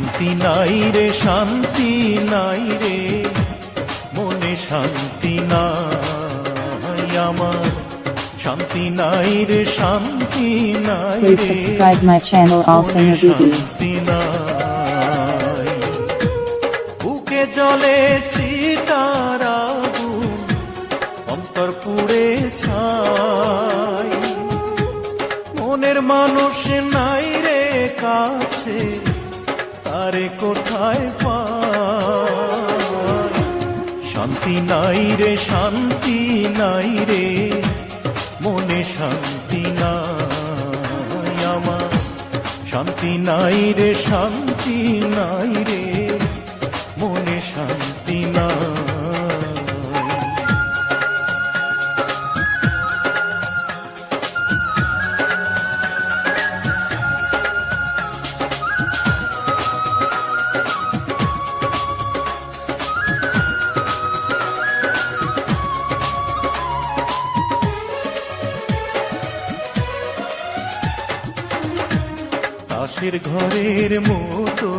শান্তি নাই রে, শান্তি নাই রে, মনে শান্তি নাই আমার, শান্তি নাই রে, শান্তি নাই রে। Please subscribe my channel Allsinger BD. শান্তি নাই, বুকে জলে চিতার আগুন, অন্তর পুড়ে ছাই, মনের মানুষ নাই রে কাছে, তারে কোথায় পাই? শান্তি নাই রে, শান্তি নাই রে, মনে শান্তি নাই আমার, শান্তি নাই রে, শান্তি নাই রে, মনে শান্তি নাই। তাসের ঘরের মতো